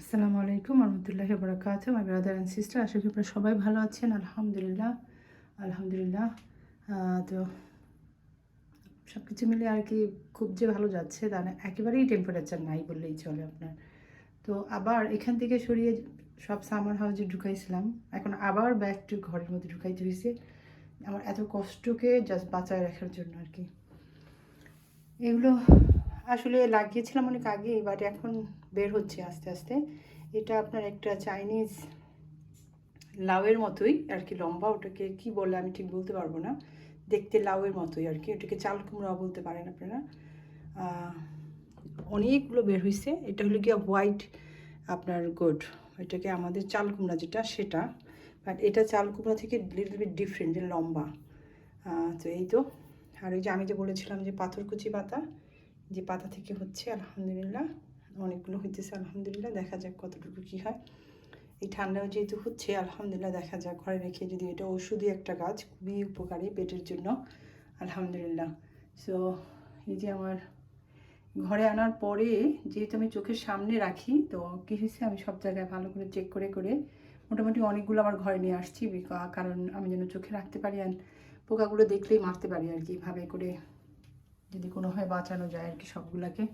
আসসালামু আলাইকুম রহমতুল্লাহি ওয়া বারাকাতুহু মাই ব্রাদার অ্যান্ড সিস্টার। আশা করি আপনারা সবাই ভালো আছেন। আলহামদুলিল্লাহ আলহামদুলিল্লাহ। তো সব কিছু মিলে আর কি খুব যে ভালো যাচ্ছে তা না, একেবারেই টেম্পারেচার নাই বললেই চলে আপনার। তো আবার এখান থেকে সরিয়ে সব সামার হাউসে ঢুকাইছিলাম, এখন আবার ব্যাক টু ঘরের মধ্যে ঢুকাইতে হয়েছে আমার এত কষ্টকে জাস্ট বাঁচায় রাখার জন্য আর কি। এগুলো আসলে লাগিয়েছিলাম অনেক আগে, বাট এখন বের হচ্ছে আস্তে আস্তে। এটা আপনার একটা চাইনিজ লাউয়ের মতোই আর কি, লম্বা, ওটাকে কি বলে আমি ঠিক বলতে পারবো না, দেখতে লাউয়ের মতোই আর কি, ওটাকে চাল কুমড়া বলতে পারেন আপনারা। অনেকগুলো বের হয়েছে। এটা হলো গিয়া হোয়াইট আপনার গোড, এটাকে আমাদের চাল কুমড়া যেটা সেটা, বাট এটা চাল কুমড়া থেকে লিটল বিট ডিফারেন্ট, যে লম্বা। তো এই তো। আর ওই যে আমি যে বলেছিলাম যে পাথরকুচি পাতা, যে পাতা থেকে হচ্ছে আলহামদুলিল্লাহ অনেকগুলো হইতেছে আলহামদুলিল্লাহ। দেখা যাক কতটুকু কী হয়। এই ঠান্ডাও যেহেতু হচ্ছে আলহামদুলিল্লাহ, দেখা যাক ঘরে রেখে যদি, এটা ওষুধি একটা গাছ, খুবই উপকারী পেটের জন্য আলহামদুলিল্লাহ। সো এই যে আমার ঘরে আনার পরে যেহেতু আমি চোখের সামনে রাখি, তো কী হয়েছে আমি সব জায়গায় ভালো করে চেক করে করে মোটামুটি অনেকগুলো আমার ঘরে নিয়ে আসছি, কারণ আমি যেন চোখে রাখতে পারি আর পোকাগুলো দেখলেই মারতে পারি আর কি, এভাবে করে যদি কোনো হয় বাঁচানো যায় আর কি সবগুলোকে।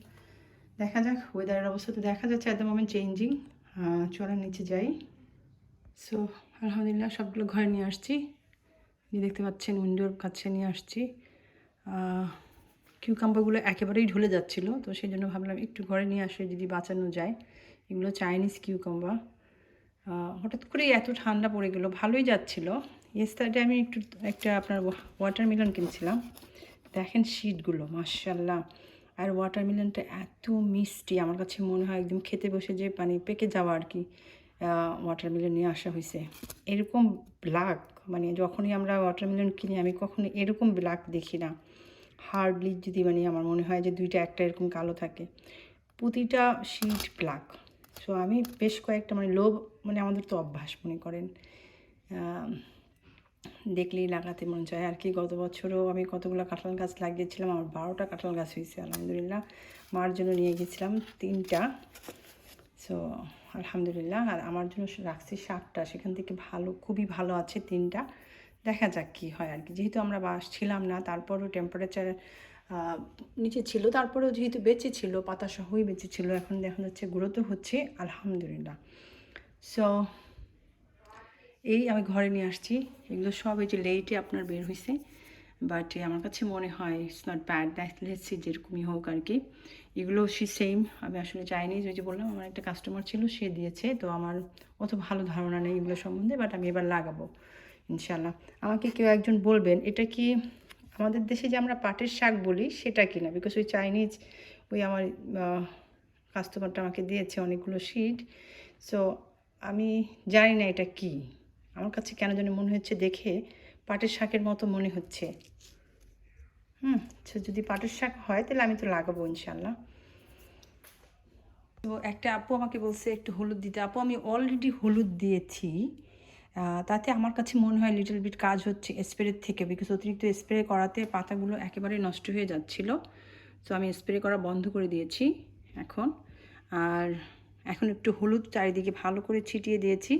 দেখা যাক, ওয়েদারের অবস্থা তো দেখা যাচ্ছে এত মোমেন্ট চেঞ্জিং। চলেন নিচে যাই। সো আলহামদুলিল্লাহ সবগুলো ঘরে নিয়ে আসছি, যে দেখতে পাচ্ছেন উইন্ডোর কাছে নিয়ে আসছি। কিউকাম্বারগুলো একেবারেই ঢলে যাচ্ছিলো, তো সেই জন্য ভাবলাম একটু ঘরে নিয়ে আসলে যদি বাঁচানো যায়। এগুলো চাইনিজ কিউকাম্বার। হঠাৎ করেই এত ঠান্ডা পড়ে গেলো, ভালোই যাচ্ছিলো। ইয়েস্টারডে আমি একটা আপনার ওয়াটারমেলন কিনছিলাম, দেখেন শীটগুলো মাশাল্লাহ। আর ওয়াটারমেলনটা এত মিষ্টি, আমার কাছে মনে হয় একদম খেতে বসে যে মানে পেকে যাওয়া আর কি। ওয়াটারমেলন নিয়ে আসা হয়েছে এরকম ব্ল্যাক, মানে যখনই আমরা ওয়াটারমেলন কিনি আমি কখনো এরকম ব্ল্যাক দেখি না। হার্ডলি যদি মানে আমার মনে হয় যে দুইটা একটা এরকম কালো থাকে, প্রতিটা শীট ব্ল্যাক। সো আমি বেশ কয়েকটা মানে লোভ, মানে আমাদের তো অভ্যাস মনে করেন, দেখলেই লাগাতে মন চায় আর কি। গত বছরও আমি কতগুলো কাঁঠাল গাছ লাগিয়েছিলাম, আমার 12টা কাঁঠাল গাছ হয়েছে আলহামদুলিল্লাহ। মার জন্য নিয়ে গেছিলাম 3টা, সো আলহামদুলিল্লাহ। আর আমার জন্য রাখছি 7টা, সেখান থেকে ভালো, খুবই ভালো আছে 3টা। দেখা যাক কী হয় আর কি। যেহেতু আমরা ছিলাম না, তারপরও টেম্পারেচার নিচে ছিল, তারপরেও যেহেতু বেঁচে ছিল, পাতা সহই বেঁচে ছিল, এখন দেখা যাচ্ছে গ্রোথ হচ্ছে আলহামদুলিল্লাহ। সো এই আমি ঘরে নিয়ে আসছি এগুলো সব, এই যে লেটে আপনার বের হয়েছে, বাট আমার কাছে মনে হয় ইটস নট ব্যাড, দেখলেছি যেরকমই হোক আর কি। এগুলো সেম, আমি আসলে চাইনিজ, ওই যে বললাম আমার একটা কাস্টমার ছিল, সে দিয়েছে, তো আমার অত ভালো ধারণা নেই এগুলো সম্বন্ধে, বাট আমি এবার লাগাবো ইনশাল্লাহ। আমাকে কেউ একজন বলবেন এটা কি আমাদের দেশে যে আমরা পাটের শাক বলি সেটা কিনা, বিকজ ওই চাইনিজ ওই আমার কাস্টমারটা আমাকে দিয়েছে অনেকগুলো শিট। সো আমি জানি না এটা কি, আমার কাছে কেন যেন মনে হচ্ছে দেখে পাটের শাকের মতো মনে হচ্ছে। সো যদি পাটের শাক হয় তাহলে আমি তো লাগাবো ইনশাল্লাহ। তো একটা আপু আমাকে বলছে একটু হলুদ দিতে, আপু আমি অলরেডি হলুদ দিয়েছি, তাতে আমার কাছে মনে হয় লিটল বিট কাজ হচ্ছে স্প্রের থেকে, বিকজ অতিরিক্ত স্প্রে করাতে পাতাগুলো একেবারে নষ্ট হয়ে যাচ্ছিল। তো আমি স্প্রে করা বন্ধ করে দিয়েছি এখন। আর এখন একটু হলুদ চারিদিকে ভালো করে ছিটিয়ে দিয়েছি।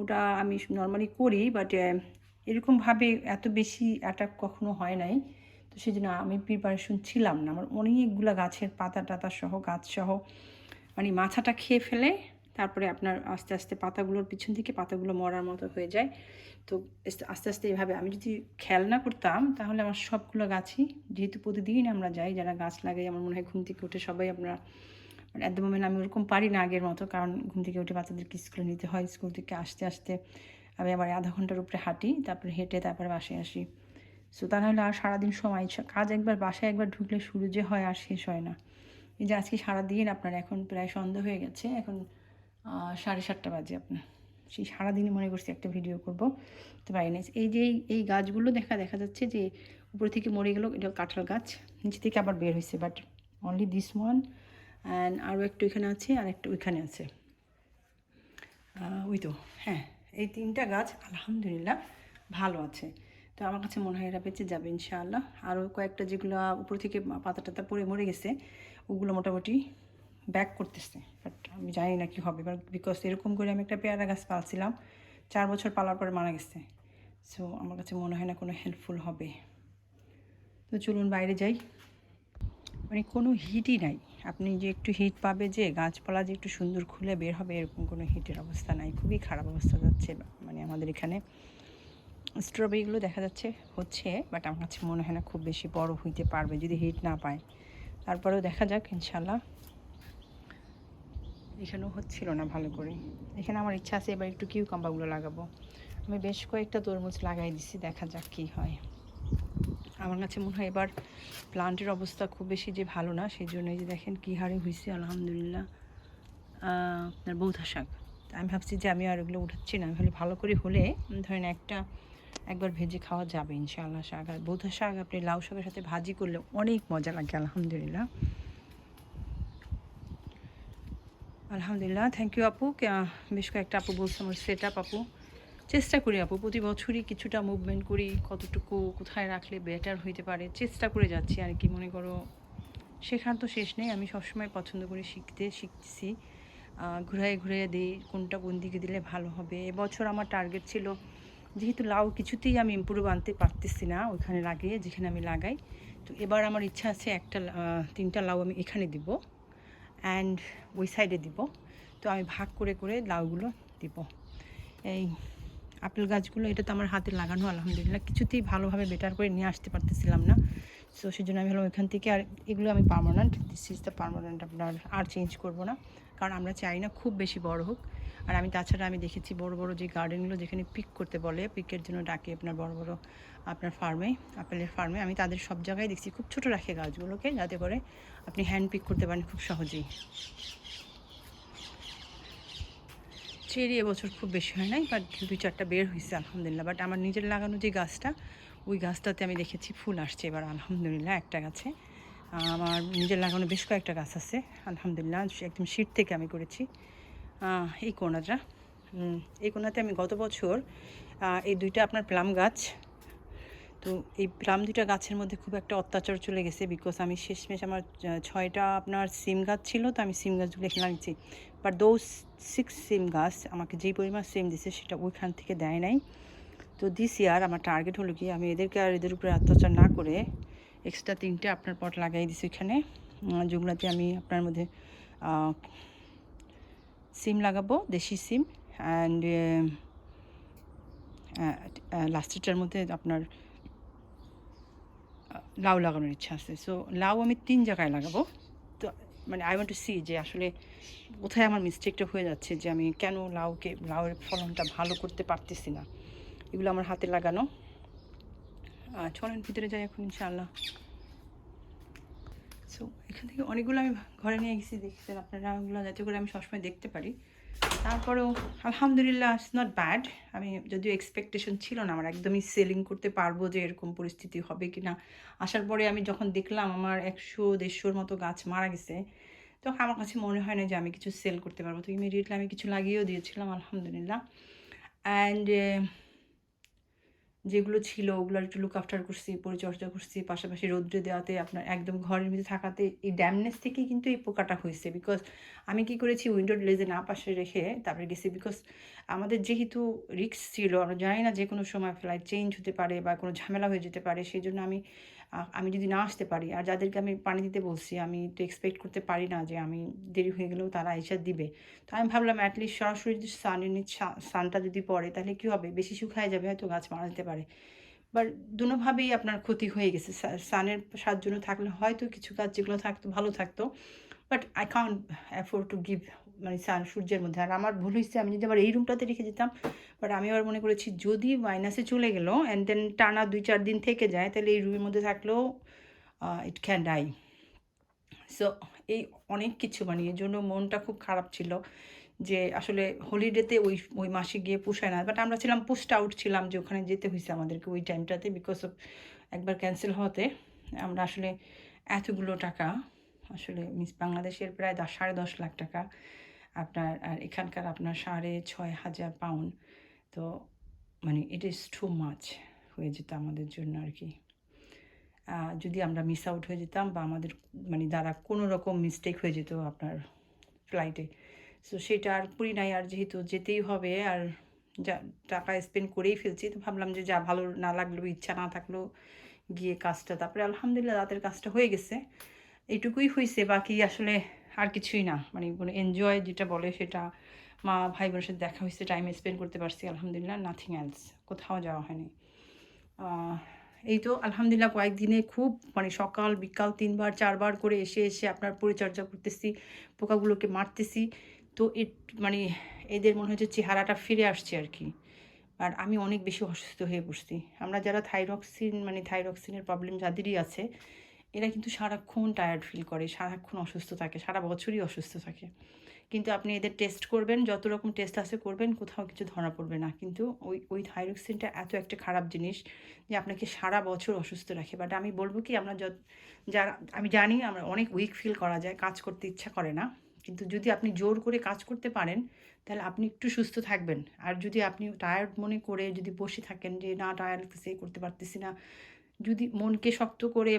ওটা আমি নর্মালি করি, বাট এরকমভাবে এত বেশি অ্যাটাক কখনো হয় নাই, তো সেই জন্য আমি প্রিপারেশন ছিলাম না। আমার অনেকগুলো গাছের পাতা টাতা সহ, গাছ সহ মানে মাথাটা খেয়ে ফেলে, তারপরে আপনার আস্তে আস্তে পাতাগুলোর পিছন থেকে পাতাগুলো মরার মতো হয়ে যায়। তো আস্তে আস্তে এভাবে আমি যদি খেয়াল না করতাম তাহলে আমার সবগুলো গাছই, যেহেতু প্রতিদিন আমরা যাই যারা গাছ লাগাই, আমার মনে হয় ঘুম থেকে উঠে সবাই আমরা, মানে অ্যাট দ্য মোমেন্ট আমি ওরকম পারি না আগের মতো, কারণ ঘুম থেকে উঠে বাচ্চাদেরকে স্কুলে নিতে হয়, স্কুল থেকে আসতে আসতে আমি আবার আধা ঘন্টার উপরে হাঁটি, তারপরে হেঁটে তারপরে বাসায় আসি। সো তা নাহলে আর সারাদিন সময় কাজ, একবার বাসায় একবার ঢুকলে শুরু যে হয় আর শেষ হয় না। এই যে আজকে সারাদিন আপনার, এখন প্রায় সন্ধ্যা হয়ে গেছে, এখন 7:30 বাজে আপনার, সেই সারাদিনই মনে করছি একটা ভিডিও করব, তো পারি না। এই যে এই গাছগুলো দেখা যাচ্ছে যে উপরে থেকে মরে গেলো, এটা কাঁঠাল গাছ, নিচে থেকে আবার বের হয়েছে, but only this one. And আরও একটু এখানে আছে আর একটা ওইখানে আছে, ওই তো, হ্যাঁ, এই 3টা গাছ আলহামদুলিল্লাহ ভালো আছে। তো আমার কাছে মনে হয় এরা বেঁচে যাবে ইনশাআল্লাহ। আরও কয়েকটা যেগুলো উপর থেকে পাতা টাতা পড়ে মরে গেছে, ওগুলো মোটামুটি ব্যাক করতেছে, বাট আমি জানি না কী হবে এবার, বিকজ এরকম করে আমি একটা পেয়ারা গাছ পালছিলাম, 4 বছর পালার পরে মারা গেছে। সো আমার কাছে মনে হয় না কোনো হেল্পফুল হবে। তো চলুন বাইরে যাই। মানে কোনো হিটই নাই, আপনি যে একটু হিট পাবে যে গাছপালা যে একটু সুন্দর খুলে বের হবে এরকম কোনো হিটের অবস্থা নাই, খুবই খারাপ অবস্থা যাচ্ছে মানে আমাদের এখানে। স্ট্রবেরিগুলো দেখা যাচ্ছে হচ্ছে, বাট আমার কাছে মনে হয় না খুব বেশি বড় হইতে পারবে যদি হিট না পায়। তারপরেও দেখা যাক ইনশাল্লাহ। এখানেও হচ্ছিল না ভালো করে। এখানে আমার ইচ্ছা আছে এবার একটু কিউকাম্বারগুলো লাগাবো। আমি বেশ কয়েকটা তরমুজ লাগাই দিছি, দেখা যাক কী হয়। আমার কাছে মনে হয় এবার প্লান্টের অবস্থা খুব বেশি যে ভালো না, সেই জন্য এই যে দেখেন কী হারে হয়েছে আলহামদুলিল্লাহ। আপনার বৌথা শাক, আমি ভাবছি যে আমি আর ওগুলো উঠাচ্ছি না, আমি ভালো করে হলে ধরেন একবার ভেজে খাওয়া যাবে ইনশাআল্লাহ শাক। আর বৌথা শাক আপনি লাউ শাকের সাথে ভাজি করলে অনেক মজা লাগে আলহামদুলিল্লাহ। আলহামদুলিল্লাহ, থ্যাংক ইউ আপু। বেশ কয়েকটা আপু বলছে আমার সেট আপ আপু। চেষ্টা করি আপু, প্রতি বছরই কিছুটা মুভমেন্ট করি, কতটুকু কোথায় রাখলে বেটার হইতে পারে চেষ্টা করে যাচ্ছি আর কি। মনে করো শেখার তো শেষ নেই, আমি সবসময় পছন্দ করি শিখতেছি, ঘুরাইয়ে দিই কোনটা কোন দিকে দিলে ভালো হবে। এবছর আমার টার্গেট ছিল, যেহেতু লাউ কিছুতেই আমি ইম্প্রুভ আনতে পারতেছি না ওইখানে লাগিয়ে যেখানে আমি লাগাই, তো এবার আমার ইচ্ছা আছে 3টা লাউ আমি এখানে দিব অ্যান্ড ওই সাইডে দিব। তো আমি ভাগ করে করে লাউগুলো দিব। এই আপেল গাছগুলো এটা তো আমার হাতে লাগানো আলহামদুলিল্লাহ, কিছুতেই ভালোভাবে বেটার করে নিয়ে আসতে পারতেছিলাম না। সো সেই জন্য আমি ভাবলাম ওইখান থেকে, আর এগুলো আমি permanent, this is the permanent, আপনার আর চেঞ্জ করব না, কারণ আমরা চাই না খুব বেশি বড় হোক। আর আমি তাছাড়া আমি দেখেছি বড় বড় যে গার্ডেনগুলো যেখানে পিক করতে বলে, পিকের জন্য ডাকে আপনার বড় বড় আপনার ফার্মে, আপেলের ফার্মে, আমি তাদের সব জায়গায় দেখছি খুব ছোটো রাখে গাছগুলোকে, যাতে করে আপনি হ্যান্ড পিক করতে পারেন খুব সহজেই। চেরি এবছর খুব বেশি হয় নাই, বাট 2-4টা বের হয়েছে আলহামদুলিল্লাহ। বাট আমার নিজের লাগানো যে গাছটা, ওই গাছটাতে আমি দেখেছি ফুল আসছে এবার আলহামদুলিল্লাহ একটা গাছে। আমার নিজের লাগানো বেশ কয়েকটা গাছ আছে আলহামদুলিল্লাহ, একদম শীত থেকে আমি করেছি। এই কোনাটা, এই কোনাতে আমি গত বছর এই 2টা আপনার প্লাম গাছ, তো এই প্লাম 2টা গাছের মধ্যে খুব একটা অত্যাচার চলে গেছে, বিকজ আমি শেষমেশ আমার 6টা আপনার সিম গাছ ছিল, তো আমি সিম গাছগুলো এখানে লাগিয়েছি। বাট দোজ 6 সিম গাছ আমাকে যেই পরিমাণ সিম দিছে সেটা ওইখান থেকে দেয় নাই। তো দিস ইয়ার আমার টার্গেট হলো কি, আমি এদেরকে আর এদের উপরে অত্যাচার না করে এক্সট্রা 3টে আপনার পট লাগাই দিছি এখানে, যেগুলোতে আমি আপনার মধ্যে সিম লাগাবো, দেশি সিম, অ্যান্ড লাস্টেরটার মধ্যে আপনার লাউ লাগানোর ইচ্ছা আছে। সো লাউ আমি 3 জায়গায় লাগাবো। তো মানে আই ওয়ান্ট টু সি যে আসলে কোথায় আমার মিস্টেকটা হয়ে যাচ্ছে, যে আমি কেন লাউয়ের ফলনটা ভালো করতে পারতেছি না। এগুলো আমার হাতে লাগানো। চলেন ভিতরে যাই এখন ইনশাআল্লাহ। সো এখান থেকে অনেকগুলো আমি ঘরে নিয়ে গেছি, দেখছেন আপনারা, ওগুলো যাতে করে আমি সবসময় দেখতে পারি। তারপরেও আলহামদুলিল্লাহ ইটস নট ব্যাড। আমি যদিও এক্সপেকটেশন ছিল না আমার একদমই সেলিং করতে পারবো, যে এরকম পরিস্থিতি হবে কি না। আসার পরে আমি যখন দেখলাম আমার 100-150 মতো গাছ মারা গেছে, তখন আমার কাছে মনে হয় না যে আমি কিছু সেল করতে পারবো। তো ইমিডিয়েটলি আমি কিছু লাগিয়েও দিয়েছিলাম আলহামদুলিল্লাহ। অ্যান্ড যেগুলো ছিল ওগুলো একটু লুক আফটার করছি, পরিচর্যা করছি, পাশাপাশি রৌদ্রে দেওয়াতে আপনার একদম ঘরের ভিতরে থাকাতে এই ড্যামনেস থেকেই কিন্তু এই পোকাটা হয়েছে। বিকজ আমি কি করেছি, উইন্ডোর লেজে না পাশে রেখে তারপরে গেছি, বিকজ আমাদের যেহেতু রিস্ক ছিল, আমরা জানি না যে কোনো সময় ফ্লাইট চেঞ্জ হতে পারে বা কোনো ঝামেলা হয়ে যেতে পারে, সেই জন্য আমি যদি না আসতে পারি, আর যাদেরকে আমি পানি দিতে বলছি, আমি তো এক্সপেক্ট করতে পারি না যে আমি দেরি হয়ে গেলেও তারা এসে দিবে। তো আমি ভাবলাম অ্যাটলিস্ট সরাসরি যদি সানটা যদি পড়ে তাহলে কী হবে, বেশি শুকায় যাবে, হয়তো গাছ মারা যেতে পারে। বাট দুনোভাবেই আপনার ক্ষতি হয়ে গেছে। সানের সাহায্য থাকলে হয়তো কিছু গাছ যেগুলো থাকতো ভালো থাকতো, but I can't afford to give মানে সূর্যের মধ্যে। আর আমার ভুল হয়েছে, আমি যদি আবার এই রুমটাতে রেখে যেতাম, বাট আমি আবার মনে করেছি যদি মাইনাসে চলে গেলো অ্যান্ড দেন টানা 2-4 দিন থেকে যায়, তাহলে এই রুমের মধ্যে থাকলেও ইট ক্যান ডাই। সো এই অনেক কিছু মানে এর জন্য মনটা খুব খারাপ ছিল, যে আসলে হলিডেতে ওই মাসে গিয়ে পোষায় না। বাট আমরা ছিলাম পোস্ট আউট ছিলাম, যে ওখানে যেতে হয়েছে আমাদেরকে ওই টাইমটাতে, বিকজ অফ একবার ক্যান্সেল হতে আমরা আসলে এতগুলো টাকা, আসলে বাংলাদেশের প্রায় 10-10.5 লাখ টাকা আপনার, আর এখানকার আপনার 6,500 পাউন্ড। তো মানে ইট ইজ টু মাচ হয়ে যেত আমাদের জন্য আর কি। যদি আমরা মিস আউট হয়ে যেতাম বা আমাদের মানে দ্বারা কোনো রকম মিস্টেক হয়ে যেত আপনার ফ্লাইটে। সো সেটা আর করি নাই, আর যেহেতু যেতেই হবে আর যা টাকা স্পেন্ড করেই ফেলছি, তো ভাবলাম যে যা ভালো না লাগলেও ইচ্ছা না থাকলেও গিয়ে কাজটা, তারপরে আলহামদুলিল্লাহ রাতের কাজটা হয়ে গেছে। এইটুকুই হইছে, বাকি আসলে আর কিছুই না, মানে কোনো এনজয় যেটা বলে সেটা, মা ভাই বোনের সাথে দেখা হয়েছে, টাইম স্পেন্ড করতে পারছি আলহামদুলিল্লাহ, নাথিং এলস, কোথাও যাওয়া হয়নি। আহ, এই তো আলহামদুলিল্লাহ কয়েকদিনে খুব মানে সকাল বিকাল 3বার 4বার করে এসে এসে আপনার পরিচর্যা করতেছি, পোকাগুলোকে মারতেছি। তো মানে এদের মনে হচ্ছে চেহারাটা ফিরে আসছে আর কি। আর আমি অনেক বেশি অসুস্থ হয়ে পড়ছি। আমরা যারা থাইরক্সিনের প্রবলেম যাদেরই আছে, এরা কিন্তু সারাক্ষণ টায়ার্ড ফিল করে, সারাক্ষণ অসুস্থ থাকে, সারা বছরই অসুস্থ থাকে। কিন্তু আপনি এদের টেস্ট করবেন, যত রকম টেস্ট আছে করবেন, কোথাও কিছু ধরা পড়বে না। কিন্তু ওই থাইরক্সিনটা এত একটা খারাপ জিনিস যে আপনাকে সারা বছর অসুস্থ রাখে। বাট আমি বলবো কি, আমরা যারা, আমি জানি আমরা অনেক উইক ফিল করা যায়, কাজ করতে ইচ্ছা করে না, কিন্তু যদি আপনি জোর করে কাজ করতে পারেন তাহলে আপনি একটু সুস্থ থাকবেন। আর যদি আপনি টায়ার্ড মনে করে যদি বসে থাকেন যে না টায়ার্ড লাগতেছে, করতে পারতেছি না, যদি মনকে শক্ত করে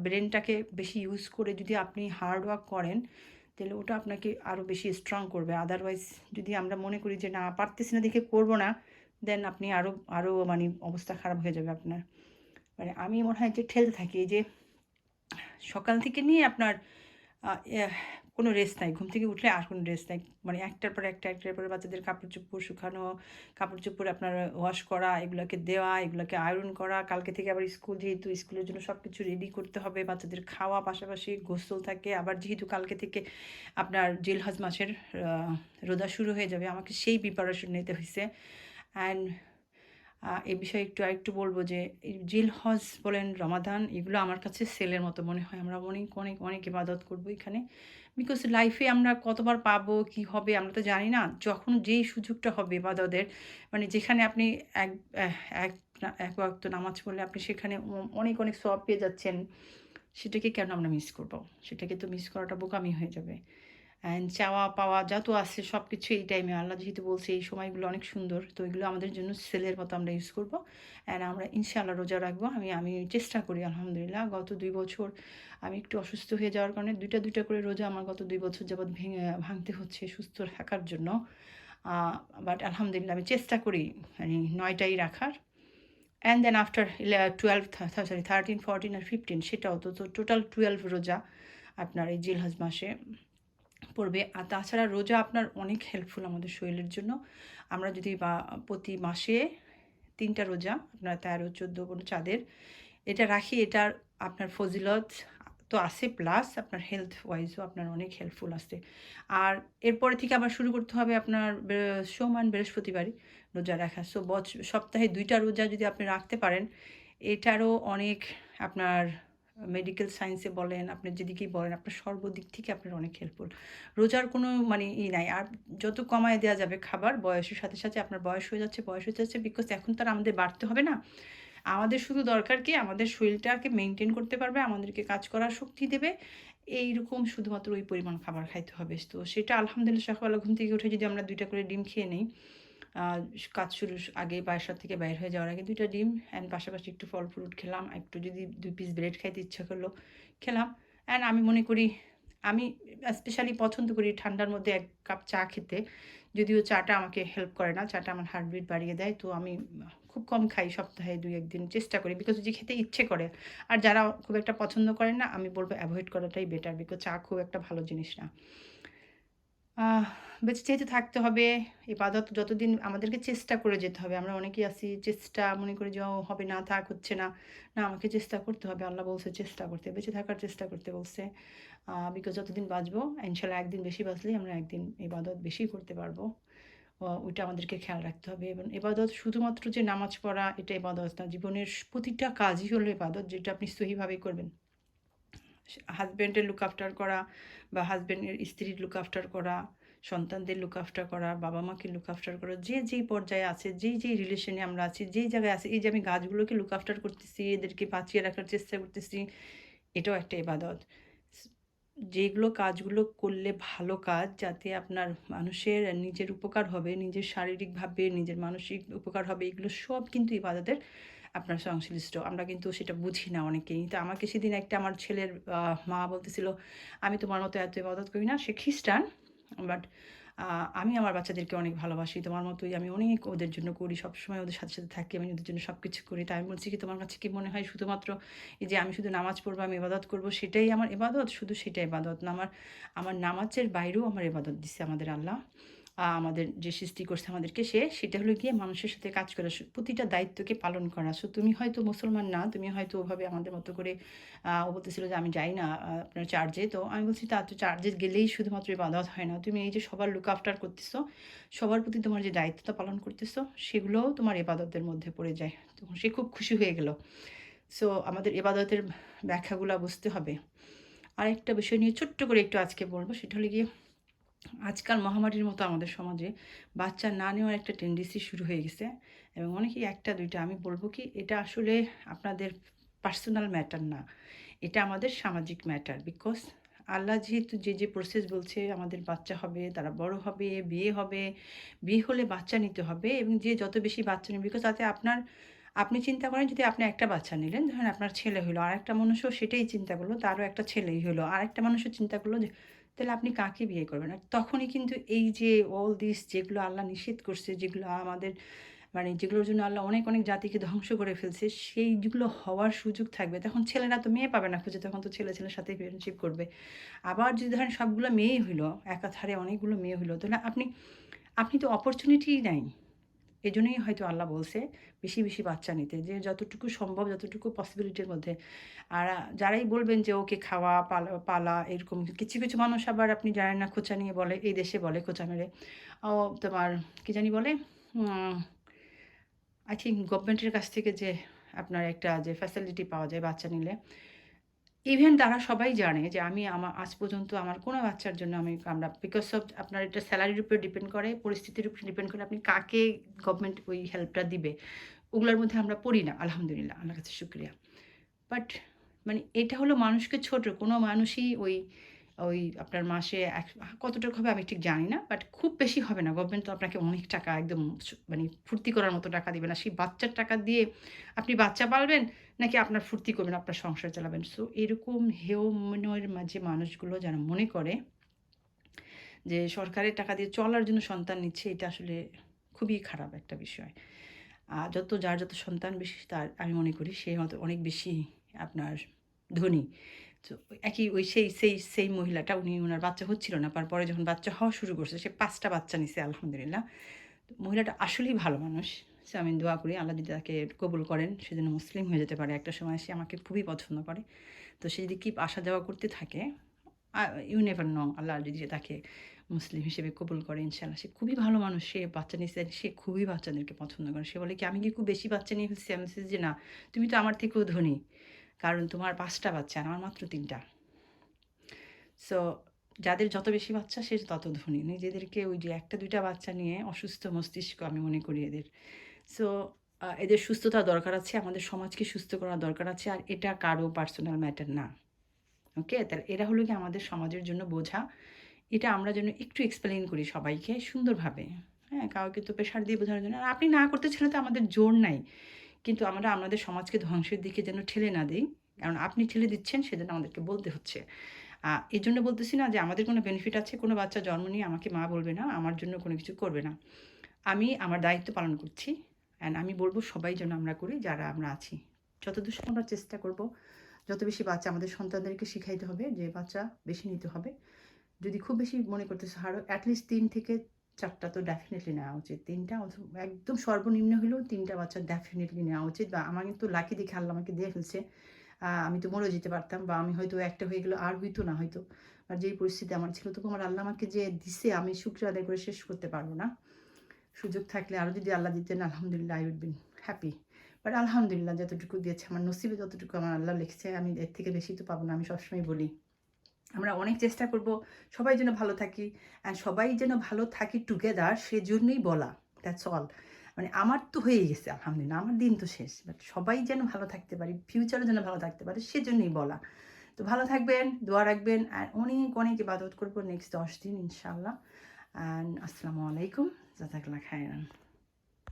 ব্রেনটাকে বেশি ইউজ করে যদি আপনি হার্ড ওয়ার্ক করেন, তাহলে ওটা আপনাকে আরও বেশি স্ট্রং করবে। আদারওয়াইজ যদি আমরা মনে করি যে না পারতেছি না দেখে করবো না, দেন আপনি আরও আরও মানে অবস্থা খারাপ হয়ে যাবে আপনার। মানে আমি মনে হয় যে ঠেলতে থাকি, এই যে সকাল থেকে নিয়ে আপনার কোনো রেস্ট নাই, ঘুম থেকে উঠলে আর কোনো রেস্ট নাই, মানে একটার পর একটার পরে বাচ্চাদের কাপড় চোপড় শুকানো, কাপড় চোপড় আপনার ওয়াশ করা, এগুলোকে দেওয়া, এগুলোকে আয়রন করা, কালকে থেকে আবার স্কুল, যেহেতু স্কুলের জন্য সব কিছু রেডি করতে হবে, বাচ্চাদের খাওয়া, পাশাপাশি গোসল থাকে, আবার যেহেতু কালকে থেকে আপনার জিলহজ মাসের রোজা শুরু হয়ে যাবে, আমাকে সেই প্রিপারেশন নিতে হয়েছে। অ্যান্ড এই বিষয়ে আরেকটু বলবো যে এই জিলহজ বলেন, রমাদান, এগুলো আমার কাছে সেলের মতো মনে হয়। আমরা অনেক অনেক অনেক ইবাদত করবো এখানে, বিকজ লাইফে আমরা কতবার পাবো কি হবে আমরা তো জানি না। যখন যেই সুযোগটা হবে ইবাদতের, মানে যেখানে আপনি এক এক এক ওয়াক্ত নামাজ পড়লে আপনি সেখানে অনেক অনেক সওয়াব পেয়ে যাচ্ছেন, সেটাকে কেন আমরা মিস করবো? সেটাকে তো মিস করাটা বোকামি হয়ে যাবে। অ্যান্ড চাওয়া পাওয়া যত আছে সব কিছু এই টাইমে, আল্লাহ যেহেতু বলছে এই সময়গুলো অনেক সুন্দর, তো এগুলো আমাদের জন্য সেলের মতো আমরা ইউজ করবো। অ্যান্ড আমরা ইনশাআল্লাহ রোজা রাখবো। আমি চেষ্টা করি আলহামদুলিল্লাহ। গত 2 বছর আমি একটু অসুস্থ হয়ে যাওয়ার কারণে দুইটা দুইটা করে রোজা আমার গত 2 বছর যাবৎ ভাঙতে হচ্ছে সুস্থ থাকার জন্য। বাট আলহামদুলিল্লাহ আমি চেষ্টা করি মানে 9টাই রাখার। অ্যান্ড দেন আফটার 13, 14 আর 15, সেটাও তো টোটাল 12 রোজা আপনার এই জিলহজ মাসে পড়বে। আর তাছাড়া রোজা আপনার অনেক হেল্পফুল আমাদের শরীরের জন্য। আমরা যদি বা প্রতি মাসে 3টা রোজা, আপনার 13, 14, কোনো চাঁদের, এটা রাখি, এটার আপনার ফজিলত তো আছে, প্লাস আপনার হেলথ ওয়াইজও আপনার অনেক হেল্পফুল আছে। আর এরপরে থেকে আবার শুরু করতে হবে আপনার সোম আর বৃহস্পতিবারই রোজা রাখা। সো সপ্তাহে 2টা রোজা যদি আপনি রাখতে পারেন, এটারও অনেক আপনার মেডিকেল সায়েন্সে বলেন, আপনি যেদিকেই বলেন, আপনার সর্বদিক থেকে আপনার অনেক হেল্পফুল। রোজার কোনো মানে নাই। আর যত কমায় দেওয়া যাবে খাবার, বয়সের সাথে সাথে আপনার বয়স হয়ে যাচ্ছে, বিকজ এখন তার আমাদের বাড়তে হবে না। আমাদের শুধু দরকার কি, আমাদের শরীরটাকে মেনটেন করতে পারবে, আমাদেরকে কাজ করার শক্তি দেবে, এইরকম শুধুমাত্র ওই পরিমাণ খাবার খাইতে হবে। তো সেটা আলহামদুলিল্লাহ সকালবেলা ঘুম থেকে উঠে যদি আমরা 2টা করে ডিম খেয়ে নিই, কাজ শুরুর আগে, বাসার থেকে বাইর হয়ে যাওয়ার আগে 2টা ডিম, অ্যান্ড পাশাপাশি একটু ফল ফ্রুট খেলাম, একটু যদি 2 পিস ব্রেড খাইতে ইচ্ছা করলো খেলাম। অ্যান্ড আমি মনে করি, আমি স্পেশালি পছন্দ করি ঠান্ডার মধ্যে 1 কাপ চা খেতে, যদিও চাটা আমাকে হেল্প করে না, চাটা আমার হার্টবিট বাড়িয়ে দেয়। তো আমি খুব কম খাই, সপ্তাহে 2-1 দিন চেষ্টা করি, বিকজ যে খেতে ইচ্ছে করে। আর যারা খুব একটা পছন্দ করেন না, আমি বলবো অ্যাভয়েড করাটাই বেটার, বিকজ চা খুব একটা ভালো জিনিস না। বেঁচে যেহেতু থাকতে হবে, ইবাদত যতদিন আমাদেরকে চেষ্টা করে যেতে হবে। আমরা অনেকেই আছি চেষ্টা মনে করি যে হবে না, থাক হচ্ছে না, না আমাকে চেষ্টা করতে হবে। আল্লাহ বলছে চেষ্টা করতে, বেঁচে থাকার চেষ্টা করতে বলছে। বিকজ যতদিন বাঁচবো, ইনশাল্লাহ একদিন বেশি বাঁচলেই আমরা একদিন ইবাদত বেশি করতে পারবো। ওইটা আমাদেরকে খেয়াল রাখতে হবে। এবং ইবাদত শুধুমাত্র যে নামাজ পড়া এটা ইবাদত না, জীবনের প্রতিটা কাজই হলো ইবাদত, যেটা আপনি সহিভাবে করবেন। হাজব্যান্ডের লুক আফটার করা, বা হাজব্যান্ডের স্ত্রীর লুক আফটার করা, সন্তানদের লুক আফটার করা, বাবা মাকে লুক আফটার করা, যে যেই পর্যায়ে আছে, যেই রিলেশনে আমরা আছি, যেই জায়গায় আছি, এই যে আমি গাছগুলোকে লুক আফটার করতেছি, এদেরকে বাঁচিয়ে রাখার চেষ্টা করতেছি, এটাও একটা ইবাদত। যেগুলো কাজগুলো করলে ভালো কাজ, যাতে আপনার মানুষের নিজের উপকার হবে, নিজের শারীরিকভাবে নিজের মানসিক উপকার হবে, এগুলো সব কিন্তু ইবাদতের আপনার সংশ্লিষ্ট। আমরা কিন্তু সেটা বুঝি না অনেকেই। তো আমাকে সেদিন একটা আমার ছেলের মা বলতেছিল, আমি তোমার মতো এত ইবাদত করি না, সে খ্রিস্টান, বাট আমি আমার বাচ্চাদেরকে অনেক ভালোবাসি, তোমার মতোই আমি অনেক ওদের জন্য করি, সবসময় ওদের সাথে সাথে থাকি, আমি ওদের জন্য সব কিছু করি। তাই আমি বলছি কি, তোমার কাছে কি মনে হয় শুধুমাত্র এই যে আমি শুধু নামাজ পড়বো, আমি ইবাদত করবো, সেটাই আমার ইবাদত? শুধু সেটাই ইবাদত না, আমার আমার নামাজের বাইরেও আমার ইবাদত দিচ্ছে আমাদের আল্লাহ। আমাদের যে সৃষ্টি করছে আমাদেরকে, সেটা হলো গিয়ে মানুষের সাথে কাজ করা, প্রতিটা দায়িত্বকে পালন করা। সো তুমি হয়তো মুসলমান না, তুমি হয়তো ওভাবে আমাদের মতো করে ও বলতেছিল যে আমি যাই না আপনার চার্জে। তো আমি বলছি তা তো চার্জে গেলেই শুধুমাত্র ইবাদত হয় না, তুমি এই যে সবার লুক আফটার করতেছো, সবার প্রতি তোমার যে দায়িত্বটা পালন করতেছো, সেগুলোও তোমার ইবাদতের মধ্যে পড়ে যায়। তখন সে খুব খুশি হয়ে গেল। সো আমাদের ইবাদতের ব্যাখ্যাগুলো বুঝতে হবে। আরেকটা বিষয় নিয়ে ছোট্ট করে একটু আজকে বলবো, সেটা হলো গিয়ে আজকাল মহামারীর মতো আমাদের সমাজে বাচ্চা না নেওয়ার একটা টেন্ডেন্সি শুরু হয়ে গেছে, এবং অনেকেই একটা দুইটা। আমি বলবো কি, এটা আসলে আপনাদের পার্সোনাল ম্যাটার না, এটা আমাদের সামাজিক ম্যাটার। বিকজ আল্লাহ যেহেতু যে প্রসেস বলছে, আমাদের বাচ্চা হবে, তারা বড় হবে, বিয়ে হবে, বিয়ে হলে বাচ্চা নিতে হবে, এবং যে যত বেশি বাচ্চা নেবে, বিকজ তাতে আপনি চিন্তা করেন, যদি আপনি একটা বাচ্চা নিলেন, ধরেন আপনার ছেলে হলো, আরেকটা মানুষও সেটাই চিন্তা করলো, তারও একটা ছেলেই হলো, আরেকটা মানুষও চিন্তা করলো যে তাহলে আপনি কাকে বিয়ে করবেন? আর তখনই কিন্তু এই যে অল দিস যেগুলো আল্লাহ নিষেধ করছে, যেগুলো আমাদের মানে যেগুলোর জন্য আল্লাহ অনেক অনেক জাতিকে ধ্বংস করে ফেলছে, সেইগুলো হওয়ার সুযোগ থাকবে। তখন ছেলেরা তো মেয়ে পাবে না খুঁজে, তখন তো ছেলে ছেলের সাথে ফ্রেন্ডশিপ করবে। আবার যদি ধরেন সবগুলো মেয়েই হইলো, একাধারে অনেকগুলো মেয়ে হইলো, তাহলে আপনি আপনি তো অপরচুনিটিই নাই। এজন্যই হয়তো আল্লাহ বলছে বেশি বেশি বাচ্চা নিতে, যে যতটুকু সম্ভব, যতটুকু পসিবিলিটির মধ্যে। আর যারাই বলবেন যে ওকে খাওয়া পালা পালা এরকম, কিছু কিছু মানুষ আবার আপনি জানেন না, খোঁচা নিয়ে বলে, এই দেশে বলে খোঁচা মেরে, ও তোমার কি জানি বলে, আই থিঙ্ক গভর্নমেন্টের কাছ থেকে যে আপনার একটা যে ফ্যাসিলিটি পাওয়া যায় বাচ্চা নিলে, ইভেন তারা সবাই জানে যে আমি আজ পর্যন্ত আমার কোনো বাচ্চার জন্য আমরা বিকজ অফ আপনার এটা স্যালারির উপরে ডিপেন্ড করে, পরিস্থিতির উপরে ডিপেন্ড করে, আপনি কাকে গভর্নমেন্ট ওই হেল্পটা দিবে, ওগুলোর মধ্যে আমরা পড়ি না, আলহামদুলিল্লাহ, আল্লাহর কাছে শুকরিয়া। বাট মানে এটা হলো মানুষকে ছোট, কোনো মানুষই ওই ওই আপনার মাসে কত টাকা হবে আমি ঠিক জানি না, বাট খুব বেশি হবে না। গভর্নমেন্ট তো আপনাকে অনেক টাকা একদম মানে ফুর্তি করার মতো টাকা দিবে না। সেই বাচ্চার টাকা দিয়ে আপনি বাচ্চা পালবেন, নাকি আপনার ফুর্তি করবেন, আপনার সংসার চালাবেন? সো এরকম হেয় মনের মাঝে মানুষগুলো যারা মনে করে যে সরকারের টাকা দিয়ে চলার জন্য সন্তান নিচ্ছে, এটা আসলে খুবই খারাপ একটা বিষয়। যার যত সন্তান বেশি, তার আমি মনে করি সে হয়তো অনেক বেশি আপনার ধনী। তো একই ওই সেই মহিলাটা, উনার বাচ্চা হচ্ছিল না, তারপরে যখন বাচ্চা হওয়া শুরু করছে, সে ৫টা বাচ্চা নিছে, আলহামদুলিল্লাহ। তো মহিলাটা আসলেই ভালো মানুষ। সে আমি দোয়া করি আল্লাহ যদি তাকে কবুল করেন, সে যেন মুসলিম হয়ে যেতে পারে একটা সময়। সে আমাকে খুবই পছন্দ করে। তো সে যদি কি আসা যাওয়া করতে থাকে, ইউ নেভার নো, আল্লাহ যদি তাকে মুসলিম হিসেবে কবুল করে, ইনশাআল্লাহ। সে খুবই ভালো মানুষ, সে বাচ্চা নিচ্ছে, সে খুবই বাচ্চাদেরকে পছন্দ করে। সে বলে কি, আমি কি খুব বেশি বাচ্চা নিয়ে ফেলছি? আমি বলছি যে না, তুমি তো আমার থেকেও ধনী, কারণ তোমার ৫টা বাচ্চা আর আমার মাত্র ৩টা। সো যাদের যত বেশি বাচ্চা সে তত ধনী। নিজেদেরকে ওই যে ১টা ২টা বাচ্চা নিয়ে অসুস্থ মস্তিষ্ক আমি মনে করি এদের। সো এদের সুস্থতা দরকার আছে, আমাদের সমাজকে সুস্থ করা দরকার আছে, আর এটা কারো পার্সোনাল ম্যাটার না। ওকে? তাহলে এরা হলো গিয়ে আমাদের সমাজের জন্য বোঝা। এটা আমরা যেন একটু এক্সপ্লেইন করি সবাইকে সুন্দরভাবে। হ্যাঁ? কাউকে তো প্রেশার দিয়ে বোঝানোর জন্য, আর আপনি না করতে চাইলে তো আমাদের জোর নাই। কিন্তু আমরা আমাদের সমাজকে ধ্বংসের দিকে যেন ঠেলে না দেই। কারণ আপনি ঠেলে দিচ্ছেন, সেজন্য আমাদেরকে বলতে হচ্ছে। এজন্য বলতেছি না যে আমাদের কোনো বেনিফিট আছে, কোনো বাচ্চা জন্ম নিয়ে আমাকে মা বলবে না, আমার জন্য কোনো কিছু করবে না। আমি আমার দায়িত্ব পালন করছি, অ্যান্ড আমি বলব সবাই যেন আমরা করি যারা আমরা আছি। যতদূর সম্ভব আমরা চেষ্টা করব, যত বেশি বাচ্চা আমাদের সন্তানদেরকে শিখাইতে হবে যে বাচ্চা বেশি নিতে হবে। যদি খুব বেশি মনে করতেছে, আরও অ্যাটলিস্ট ৩ থেকে ৪টা তো ডেফিনিটলি নেওয়া উচিত। ৩টা অথবা একদম সর্বনিম্ন হলেও ৩টা বাচ্চা ডেফিনিটলি নেওয়া উচিত। বা আমার কিন্তু লাকি দেখে আল্লাহ আমাকে দিয়ে ফেলছে। আমি তো মরেও যেতে পারতাম, বা আমি হয়তো একটা হয়ে গেলে আর হইতো না হয়তো। আর যেই পরিস্থিতি আমার ছিল, তবু আমার আল্লাহ আমাকে যে দিছে, আমি শুকরিয়া আদায় করে শেষ করতে পারবো না। সুযোগ থাকলে আরও যদি আল্লাহ দিতেন, আলহামদুলিল্লাহ, I would been happy. But আলহামদুলিল্লাহ, যতটুকু দিয়েছে আমার নসিবে, যতটুকু আমার আল্লাহ লিখছে, আমি এর থেকে বেশি তো পাবো না। আমি সবসময় বলি আমরা অনেক চেষ্টা করব সবাই যেন ভালো থাকি, অ্যান্ড সবাই যেন ভালো থাকি টুগেদার, সেজন্যই বলা। That's all. মানে আমার তো হয়েই গেছে আলহামদুলিল্লাহ, আমার দিন তো শেষ, বাট সবাই যেন ভালো থাকতে পারি, ফিউচারও যেন ভালো থাকতে পারে, সেজন্যই বলা। তো ভালো থাকবেন, দোয়া রাখবেন, অ্যান্ড অনেক অনেক ইবাদত করবো নেক্সট 10 দিন ইনশাআল্লাহ। অ্যান্ড আসসালামু আলাইকুম, জাযাকাল্লাহ খায়রান।